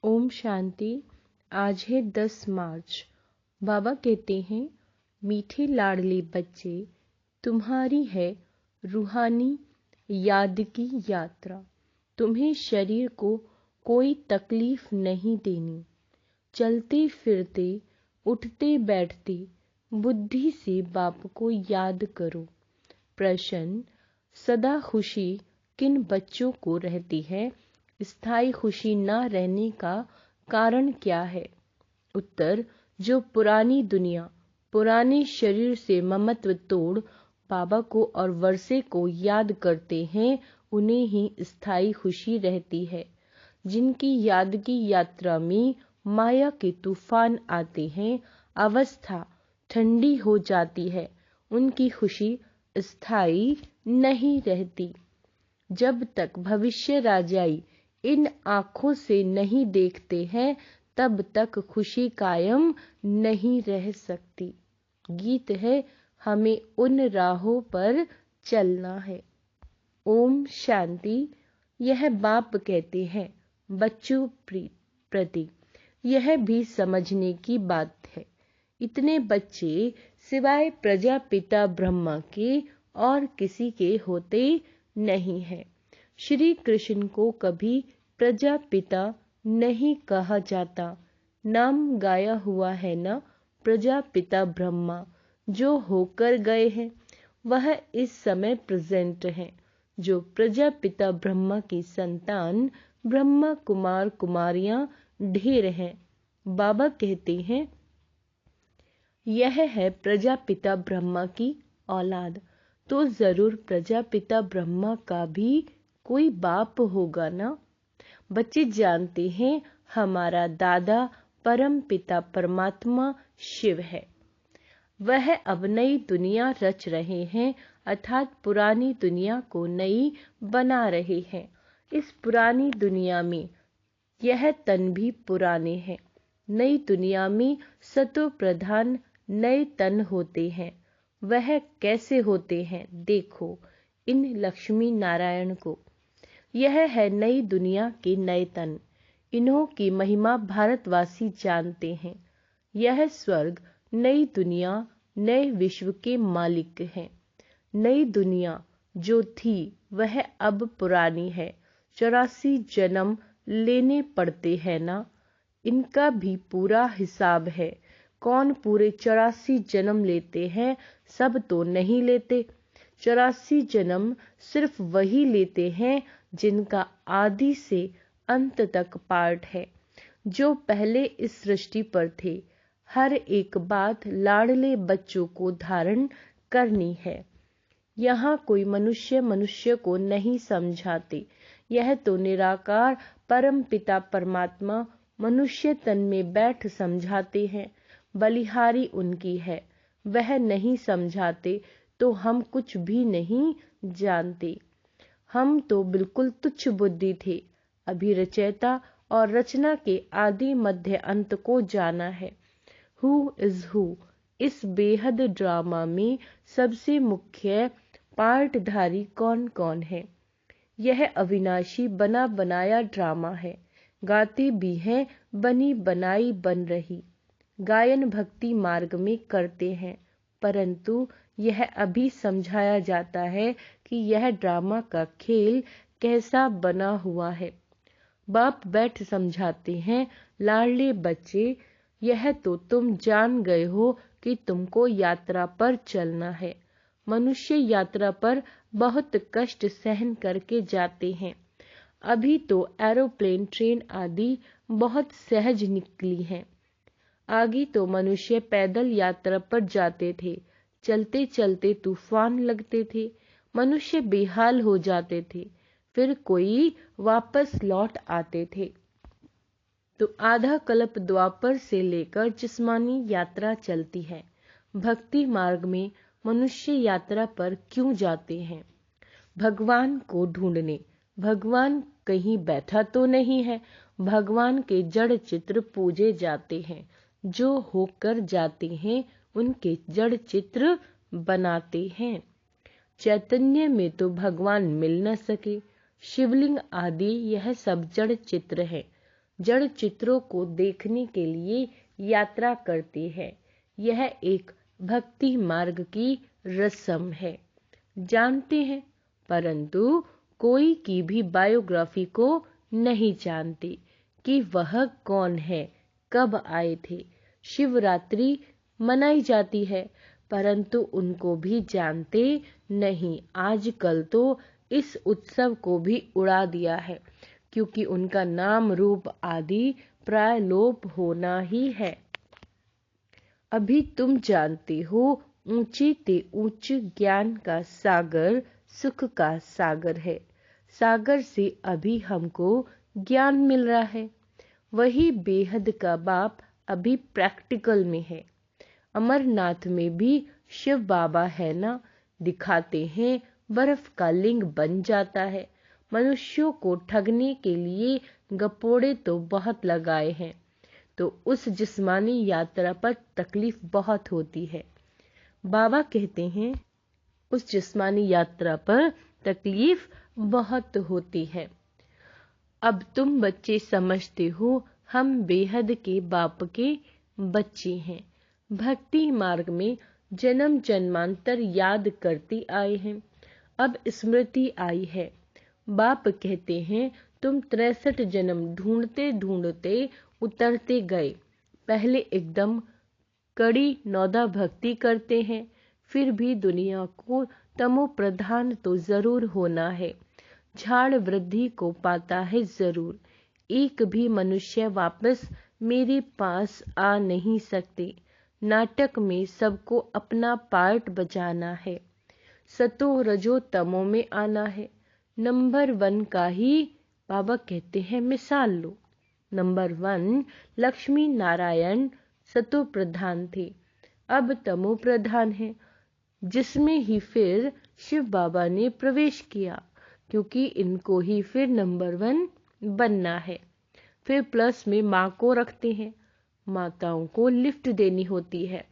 ओम शांति। आज है 10 मार्च। बाबा कहते हैं, मीठे लाडले बच्चे, तुम्हारी है रूहानी याद की यात्रा। तुम्हें शरीर को कोई तकलीफ नहीं देनी। चलते फिरते, उठते बैठते बुद्धि से बाप को याद करो। प्रश्न: सदा खुशी किन बच्चों को रहती है? स्थायी खुशी न रहने का कारण क्या है? उत्तर: जो पुरानी दुनिया, पुराने शरीर से ममत्व तोड़ बाबा को और वर्षे को याद करते हैं, उन्हें ही स्थायी खुशी रहती है। जिनकी याद की यात्रा में माया के तूफान आते हैं, अवस्था ठंडी हो जाती है, उनकी खुशी स्थायी नहीं रहती। जब तक भविष्य राजाई इन आँखों से नहीं देखते हैं, तब तक खुशी कायम नहीं रह सकती। गीत है, हमें उन राहों पर चलना है। ओम शांति। यह बाप कहते हैं, बच्चों प्रति यह भी समझने की बात है, इतने बच्चे सिवाय प्रजापिता ब्रह्मा के और किसी के होते नहीं है। श्री कृष्ण को कभी प्रजापिता नहीं कहा जाता। नाम गाया हुआ है ना, प्रजापिता ब्रह्मा जो होकर गए हैं, वह इस समय प्रेजेंट हैं। जो प्रजापिता ब्रह्मा की संतान ब्रह्मा कुमार कुमारियां ढेर हैं। बाबा कहते हैं, यह है प्रजापिता ब्रह्मा की औलाद, तो जरूर प्रजापिता ब्रह्मा का भी कोई बाप होगा ना। बच्चे जानते हैं, हमारा दादा परम पिता परमात्मा शिव है। वह अब नई दुनिया रच रहे हैं, अर्थात पुरानी दुनिया को नई बना रहे हैं। इस पुरानी दुनिया में यह तन भी पुराने हैं। नई दुनिया में सतो प्रधान नए तन होते हैं। वह कैसे होते हैं? देखो इन लक्ष्मी नारायण को। यह है नई दुनिया के नए तन। इन्हों की महिमा भारतवासी जानते हैं। यह स्वर्ग, नई दुनिया, नए विश्व के मालिक हैं। नई दुनिया जो थी वह अब पुरानी है। 84 जन्म लेने पड़ते हैं ना, इनका भी पूरा हिसाब है। कौन पूरे 84 जन्म लेते हैं? सब तो नहीं लेते। 84 जन्म सिर्फ वही लेते हैं जिनका आदि से अंत तक पार्ट है, जो पहले इस सृष्टि पर थे। हर एक बात लाडले बच्चों को धारण करनी है। यहाँ कोई मनुष्य को नहीं समझाते। यह तो निराकार परम पिता परमात्मा मनुष्य तन में बैठ समझाते हैं। बलिहारी उनकी है, वह नहीं समझाते तो हम कुछ भी नहीं जानते। हम तो बिल्कुल तुच्छ बुद्धि थे। अभी रचयिता और रचना के आदि मध्य अंत को जाना है। Who is who. इस बेहद ड्रामा में सबसे मुख्य पार्टधारी कौन कौन है? यह अविनाशी बना बनाया ड्रामा है। गाते भी हैं, बनी बनाई बन रही। गायन भक्ति मार्ग में करते हैं, परंतु यह अभी समझाया जाता है कि यह ड्रामा का खेल कैसा बना हुआ है। बाप बैठ समझाते हैं, लाडले बच्चे, यह तो तुम जान गए हो कि तुमको यात्रा पर चलना है। मनुष्य यात्रा पर बहुत कष्ट सहन करके जाते हैं। अभी तो एरोप्लेन, ट्रेन आदि बहुत सहज निकली हैं। आगे तो मनुष्य पैदल यात्रा पर जाते थे। चलते चलते तूफान लगते थे, मनुष्य बेहाल हो जाते थे, फिर कोई वापस लौट आते थे। तो आधा कल्प द्वापर से लेकर जिस्मानी यात्रा चलती है। भक्ति मार्ग में मनुष्य यात्रा पर क्यों जाते हैं? भगवान को ढूंढने। भगवान कहीं बैठा तो नहीं है। भगवान के जड़ चित्र पूजे जाते हैं। जो होकर जाते हैं उनके जड़ चित्र बनाते हैं। चैतन्य में तो भगवान मिल न सके। शिवलिंग आदि यह सब जड़ चित्र है। जड़ चित्रों को देखने के लिए यात्रा करते हैं। यह एक भक्ति मार्ग की रस्म है, जानते हैं, परंतु कोई की भी बायोग्राफी को नहीं जानते कि वह कौन है, कब आए थे। शिवरात्रि मनाई जाती है, परंतु उनको भी जानते नहीं। आजकल तो इस उत्सव को भी उड़ा दिया है, क्योंकि उनका नाम रूप आदि प्राय लोप होना ही है। अभी तुम जानते हो, ऊंचे ते ऊंच ज्ञान का सागर सुख का सागर है। सागर से अभी हमको ज्ञान मिल रहा है। वही बेहद का बाप अभी प्रैक्टिकल में है। अमरनाथ में भी शिव बाबा है ना, दिखाते हैं बर्फ का लिंग बन जाता है। मनुष्यों को ठगने के लिए गपोड़े तो बहुत लगाए हैं, तो उस जिस्मानी यात्रा पर तकलीफ बहुत होती है। बाबा कहते हैं उस जिस्मानी यात्रा पर तकलीफ बहुत होती है। अब तुम बच्चे समझते हो, हम बेहद के बाप के बच्चे हैं। भक्ति मार्ग में जन्म जन्मांतर याद करते आए हैं, अब स्मृति आई है। बाप कहते हैं तुम 63 जन्म ढूंढते ढूंढते उतरते गए। पहले एकदम कड़ी नौदा भक्ति करते हैं, फिर भी दुनिया को तमो प्रधान तो जरूर होना है। झाड़ वृद्धि को पाता है जरूर। एक भी मनुष्य वापस मेरे पास आ नहीं सकते। नाटक में सबको अपना पार्ट बजाना है। सतो रजो तमो में आना है। नंबर 1 का ही बाबा कहते हैं मिसाल लो। नंबर 1 लक्ष्मी नारायण सतो प्रधान थे, अब तमो प्रधान है, जिसमें ही फिर शिव बाबा ने प्रवेश किया, क्योंकि इनको ही फिर नंबर 1 बनना है। फिर प्लस में माँ को रखते हैं। माताओं को लिफ्ट देनी होती है।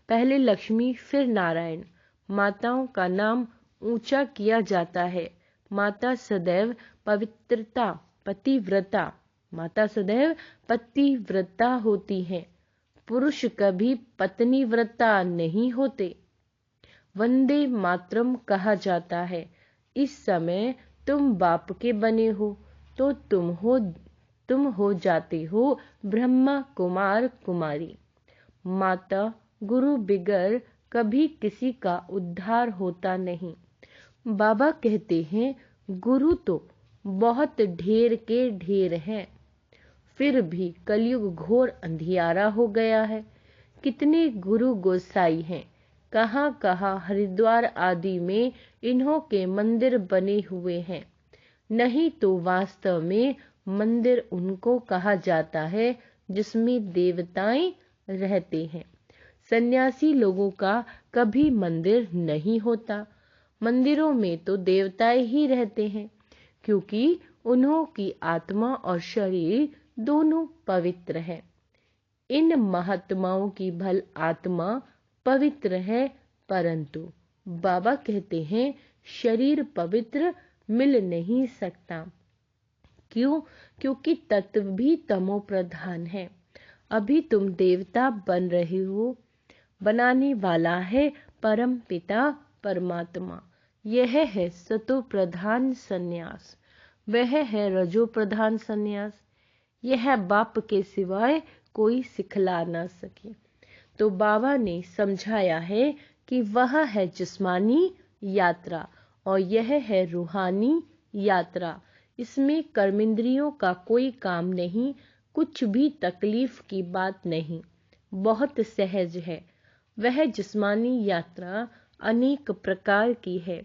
पहले लक्ष्मी फिर नारायण। माताओं का नाम ऊंचा किया जाता है। माता सदैव पवित्रता पतिव्रता, माता सदैव पतिव्रता होती हैं। पुरुष कभी पत्नी व्रता नहीं होते। वंदे मातरम कहा जाता है। इस समय तुम बाप के बने हो तो तुम हो जाते हो ब्रह्मा कुमार कुमारी। माता गुरु बिगर कभी किसी का उद्धार होता नहीं। बाबा कहते हैं गुरु तो बहुत ढेर के ढेर हैं, फिर भी कलयुग घोर अंधियारा हो गया है। कितने गुरु गोसाई हैं, कहाँ कहाँ हरिद्वार आदि में इन्हों के मंदिर बने हुए हैं। नहीं तो वास्तव में मंदिर उनको कहा जाता है जिसमें देवताएं रहते हैं। सन्यासी लोगों का कभी मंदिर नहीं होता। मंदिरों में तो देवताएं ही रहते हैं, क्योंकि उन्हों की आत्मा और शरीर दोनों पवित्र है। इन महात्माओं की भल आत्मा पवित्र है, परंतु बाबा कहते हैं शरीर पवित्र मिल नहीं सकता। क्यों? क्योंकि तत्व भी तमो प्रधान है। अभी तुम देवता बन रहे हो, बनाने वाला है परम पिता परमात्मा। यह है सतो प्रधान सन्यास, वह है रजो प्रधान सन्यास। यह बाप के सिवाय कोई सिखला ना सके। तो बाबा ने समझाया है कि वह है जिस्मानी यात्रा और यह है रूहानी यात्रा। इसमें कर्मेंद्रियों का कोई काम नहीं, कुछ भी तकलीफ की बात नहीं, बहुत सहज है। वह जिस्मानी यात्रा अनेक प्रकार की है,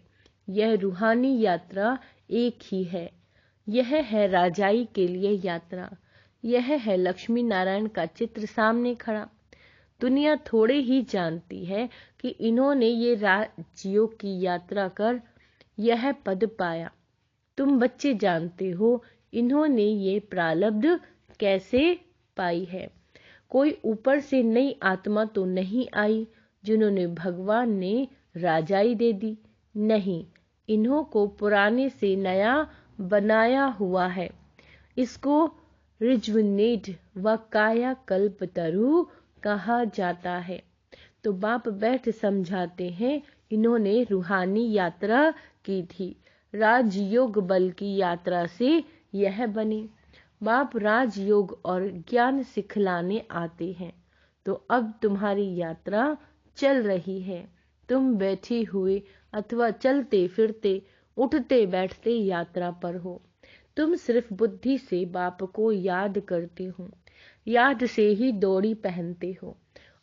यह रूहानी यात्रा एक ही है। यह है राजाई के लिए यात्रा। यह है लक्ष्मी नारायण का चित्र सामने खड़ा। दुनिया थोड़े ही जानती है कि इन्होंने ये राज्यों की यात्रा कर यह पद पाया। तुम बच्चे जानते हो इन्होंने ये प्रारब्ध कैसे पाई है। कोई ऊपर से नई आत्मा तो नहीं आई जिन्होंने भगवान ने राजाई दे दी। नहीं, इन्हों को पुराने से नया बनाया हुआ है। इसको रिजुविनेट व कायाकल्पतरु कहा जाता है। तो बाप बैठ समझाते हैं, इन्होंने रूहानी यात्रा की थी, राजयोग बल की यात्रा से यह बने। बाप राजयोग और ज्ञान सिखलाने आते हैं। तो अब तुम्हारी यात्रा चल रही है। तुम बैठे हुए अथवा चलते फिरते उठते बैठते यात्रा पर हो। तुम सिर्फ बुद्धि से बाप को याद करते हो, याद से ही डोरी पहनते हो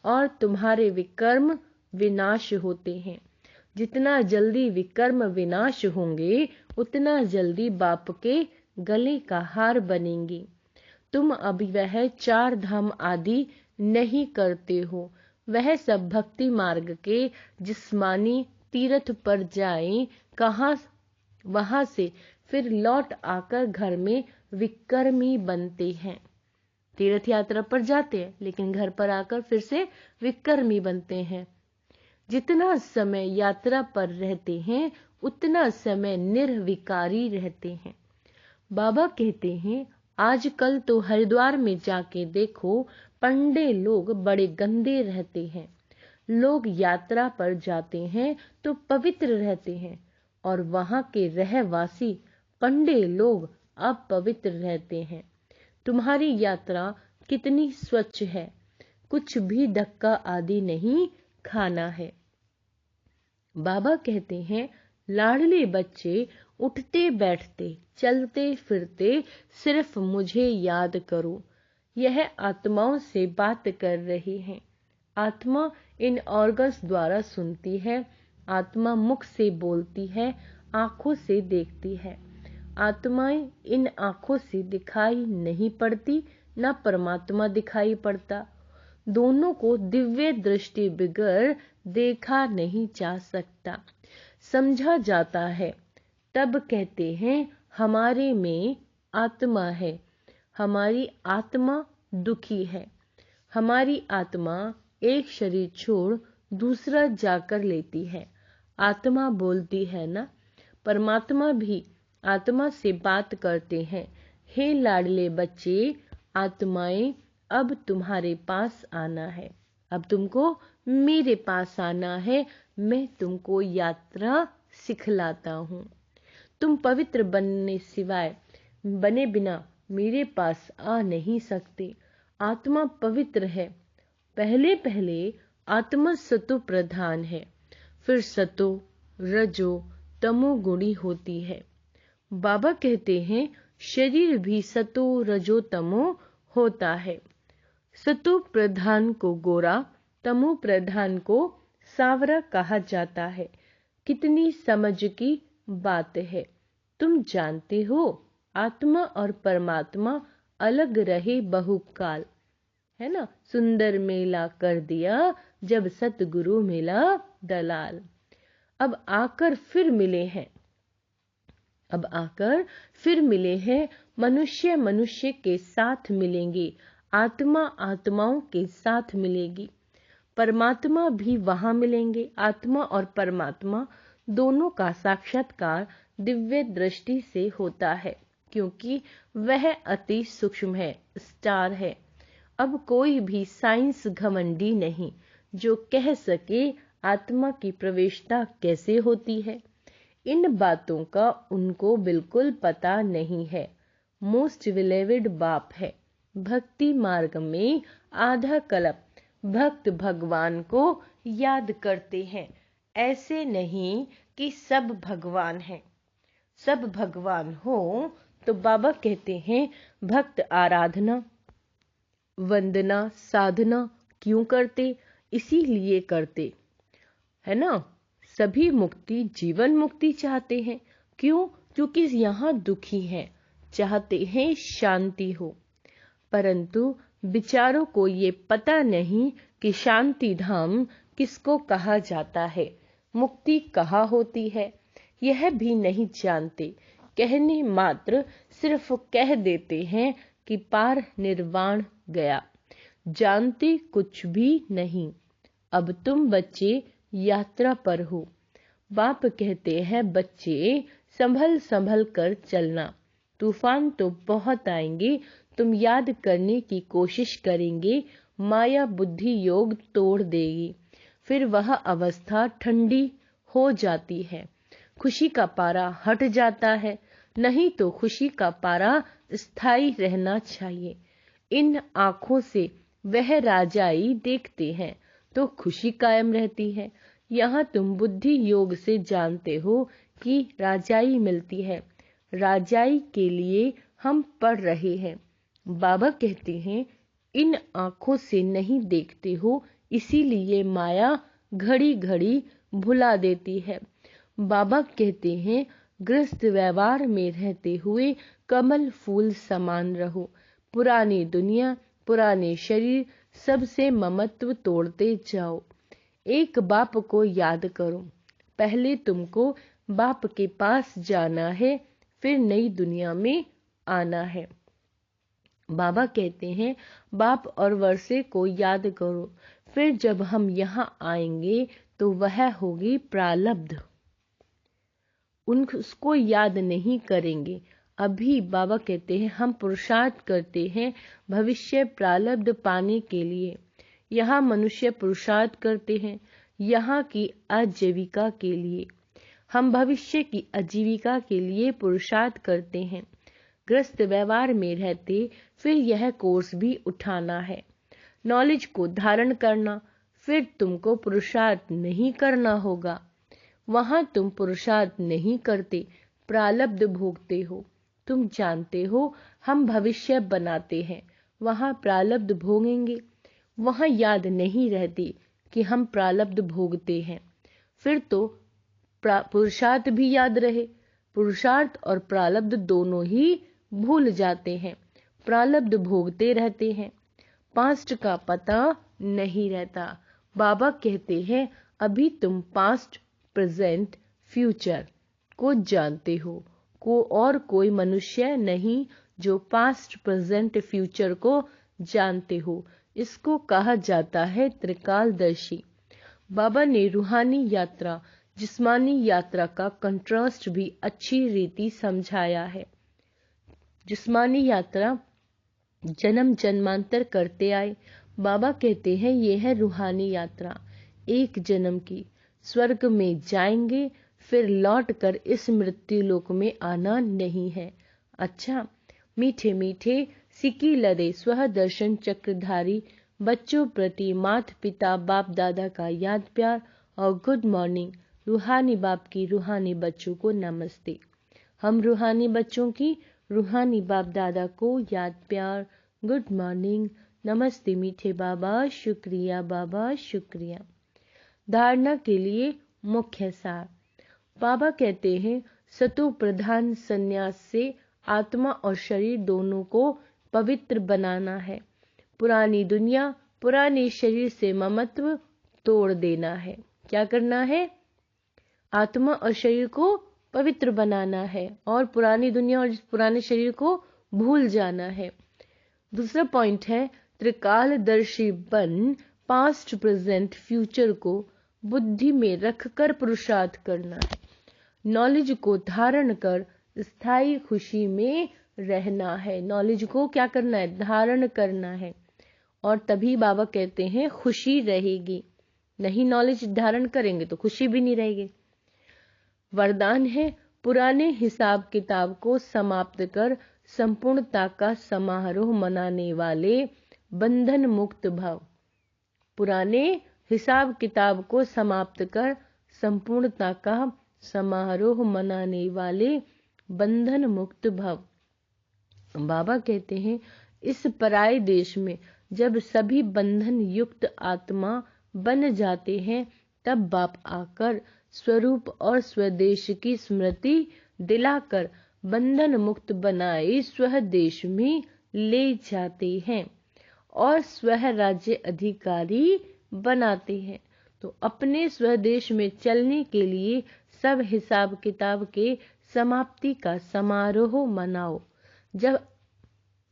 और तुम्हारे विकर्म विनाश होते हैं। जितना जल्दी विकर्म विनाश होंगे उतना जल्दी बाप के गले का हार बनेंगे। तुम अभी वह 4 धाम आदि नहीं करते हो, वह सब भक्ति मार्ग के जिस्मानी तीर्थ पर जाएं, कहाँ वहां से फिर लौट आकर घर में विकर्मी बनते हैं। तीर्थ यात्रा पर जाते हैं लेकिन घर पर आकर फिर से विकर्मी बनते हैं। जितना समय यात्रा पर रहते हैं उतना समय निर्विकारी रहते हैं। बाबा कहते हैं, आजकल तो हरिद्वार में जाके देखो, पंडे लोग बड़े गंदे रहते हैं। लोग यात्रा पर जाते हैं तो पवित्र रहते हैं और वहां के रहवासी पंडे लोग अपवित्र रहते हैं। तुम्हारी यात्रा कितनी स्वच्छ है, कुछ भी धक्का आदि नहीं खाना है। बाबा कहते हैं, लाडले बच्चे उठते बैठते चलते फिरते सिर्फ मुझे याद करो। यह आत्माओं से बात कर रही है। आत्मा इन ऑर्गन्स द्वारा सुनती है, आत्मा मुख से बोलती है, आंखों से देखती है। आत्माएं इन आंखों से दिखाई नहीं पड़ती, न परमात्मा दिखाई पड़ता। दोनों को दिव्य दृष्टि बिगर देखा नहीं जा सकता, समझा जाता है। तब कहते हैं, हमारे में आत्मा है, हमारी आत्मा दुखी है। हमारी आत्मा एक शरीर छोड़ दूसरा जाकर लेती है। आत्मा बोलती है ना। परमात्मा भी आत्मा से बात करते हैं, हे लाडले बच्चे, आत्माएं अब तुम्हारे पास आना है, अब तुमको मेरे पास आना है। मैं तुमको यात्रा सिखलाता हूँ। तुम पवित्र बने बिना मेरे पास आ नहीं सकते। आत्मा पवित्र है। पहले पहले आत्मा सतो प्रधान है, फिर सतो रजो तमो गुणी होती है। बाबा कहते हैं, शरीर भी सतो रजो तमो होता है। सतो प्रधान को गोरा, तमो प्रधान को सावरा कहा जाता है। कितनी समझ की बात है। तुम जानते हो, आत्मा और परमात्मा अलग रहे बहुकाल, है ना। सुंदर मेला कर दिया जब सतगुरु मिला दलाल। अब आकर फिर मिले हैं। मनुष्य मनुष्य के साथ मिलेंगे, आत्मा आत्माओं के साथ मिलेगी। परमात्मा भी वहां मिलेंगे। आत्मा और परमात्मा दोनों का साक्षात्कार दिव्य दृष्टि से होता है, क्योंकि वह अति सूक्ष्म है, स्टार है। अब कोई भी साइंस घमंडी नहीं जो कह सके आत्मा की प्रवेशता कैसे होती है। इन बातों का उनको बिल्कुल पता नहीं है। मोस्ट बिलीवेड बाप है। भक्ति मार्ग में आधा कल्प भक्त भगवान को याद करते हैं। ऐसे नहीं कि सब भगवान हैं। सब भगवान हो तो बाबा कहते हैं, भक्त आराधना वंदना साधना क्यों करते? इसीलिए करते, है ना। सभी मुक्ति जीवन मुक्ति चाहते हैं। क्यों? क्योंकि यहाँ दुखी हैं, चाहते हैं शांति हो। परंतु विचारों को ये पता नहीं कि शांति धाम किसको कहा जाता है, मुक्ति कहाँ होती है, यह भी नहीं जानते। कहने मात्र सिर्फ कह देते हैं कि पार निर्वाण गया, जानते कुछ भी नहीं। अब तुम बच्चे यात्रा पर हो। बाप कहते हैं, बच्चे संभल संभल कर चलना, तूफान तो बहुत आएंगे, तुम याद करने की कोशिश करेंगे, माया बुद्धि योग तोड़ देगी। फिर वह अवस्था ठंडी हो जाती है, खुशी का पारा हट जाता है। नहीं तो खुशी का पारा स्थायी रहना चाहिए। इन आँखों से वह राजाई देखते हैं तो खुशी कायम रहती है। यहाँ तुम बुद्धि योग से जानते हो कि राजाई मिलती है। राजाई के लिए हम पढ़ रहे हैं। बाबा कहते हैं इन आँखों से नहीं देखते हो, इसीलिए माया घड़ी घड़ी भुला देती है। बाबा कहते हैं गृहस्थ व्यवहार में रहते हुए कमल फूल समान रहो। पुरानी दुनिया, पुराने शरीर, सबसे ममत्व तोड़ते जाओ। एक बाप को याद करो। पहले तुमको बाप के पास जाना है, फिर नई दुनिया में आना है। बाबा कहते हैं बाप और वर्षे को याद करो, फिर जब हम यहाँ आएंगे तो वह होगी प्रारब्ध, उसको याद नहीं करेंगे। अभी बाबा कहते हैं हम पुरुषार्थ करते हैं भविष्य प्रारब्ध पाने के लिए। यहाँ मनुष्य पुरुषार्थ करते हैं यहाँ की आजीविका के लिए। हम भविष्य की आजीविका के लिए पुरुषार्थ करते हैं। ग्रस्त व्यवहार में रहते फिर यह कोर्स भी उठाना है, नॉलेज को धारण करना। फिर तुमको पुरुषार्थ नहीं करना होगा। वहां तुम पुरुषार्थ नहीं करते, प्रारब्ध भोगते हो। तुम जानते हो हम भविष्य बनाते हैं, वहां प्रारब्ध भोगेंगे। वहां याद नहीं रहती कि हम प्रारब्ध भोगते हैं। फिर तो पुरुषार्थ भी याद रहे, पुरुषार्थ और प्रारब्ध दोनों ही भूल जाते हैं। प्रारब्ध भोगते रहते हैं, पास्ट का पता नहीं रहता। बाबा कहते हैं अभी तुम पास्ट, प्रेजेंट, फ्यूचर को जानते हो। और कोई मनुष्य नहीं जो पास्ट, प्रेजेंट, फ्यूचर को जानते हो। इसको कहा जाता है त्रिकालदर्शी। बाबा ने रूहानी यात्रा, जिस्मानी यात्रा का कंट्रास्ट भी अच्छी रीति समझाया है। जिस्मानी यात्रा जन्म जन्मांतर करते आए। बाबा कहते हैं ये है रूहानी यात्रा, एक जन्म की। स्वर्ग में जाएंगे, फिर लौटकर इस मृत्यु लोक में आना नहीं है। अच्छा, मीठे मीठे सिक्की लदे स्व दर्शन चक्रधारी बच्चों प्रति माता पिता बाप दादा का याद प्यार और गुड मॉर्निंग। रूहानी बाप की रूहानी बच्चों को नमस्ते। हम रूहानी बच्चों की रूहानी बाप दादा को याद प्यार, गुड मॉर्निंग, नमस्ते मीठे बाबा, शुक्रिया बाबा, शुक्रिया। धारणा के लिए मुख्य सार। बाबा कहते हैं सतो प्रधान संन्यास से आत्मा और शरीर दोनों को पवित्र बनाना है। पुरानी दुनिया, पुराने शरीर से ममत्व तोड़ देना है। क्या करना है? आत्मा और शरीर को पवित्र बनाना है और पुरानी दुनिया और पुराने शरीर को भूल जाना है। दूसरा पॉइंट है त्रिकालदर्शी बन पास्ट, प्रेजेंट, फ्यूचर को बुद्धि में रखकर पुरुषार्थ करना है। नॉलेज को धारण कर स्थायी खुशी में रहना है। नॉलेज को क्या करना है? धारण करना है। और तभी बाबा कहते हैं खुशी रहेगी। नहीं नॉलेज धारण करेंगे तो खुशी भी नहीं रहेगी। वरदान है पुराने हिसाब किताब को समाप्त कर संपूर्णता का समारोह मनाने वाले बंधन मुक्त भव। पुराने हिसाब किताब को समाप्त कर संपूर्णता का समारोह मनाने वाले बंधन मुक्त भव। बाबा कहते हैं इस पराये देश में जब सभी बंधन युक्त आत्मा बन जाते हैं तब बाप आकर स्वरूप और स्वदेश की स्मृति दिलाकर बंधन मुक्त बनाए स्वदेश में ले जाते हैं और स्व राज्य अधिकारी बनाते हैं। तो अपने स्वदेश में चलने के लिए सब हिसाब किताब के समाप्ति का समारोह मनाओ। जब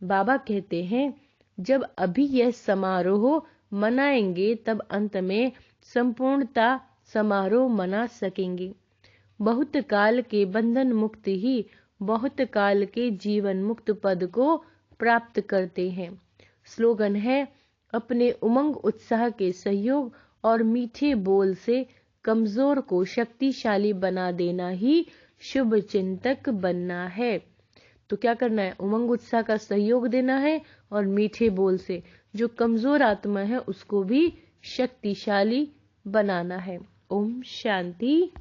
बाबा कहते हैं जब अभी यह समारोह मनाएंगे तब अंत में संपूर्णता समारोह मना सकेंगे। बहुत काल के बंधन मुक्त ही बहुत काल के जीवन मुक्त पद को प्राप्त करते हैं। स्लोगन है, अपने उमंग उत्साह के सहयोग और मीठे बोल से कमजोर को शक्तिशाली बना देना ही शुभ चिंतक बनना है। तो क्या करना है, उमंग उत्साह का सहयोग देना है और मीठे बोल से जो कमजोर आत्मा है उसको भी शक्तिशाली बनाना है। ओम शांति।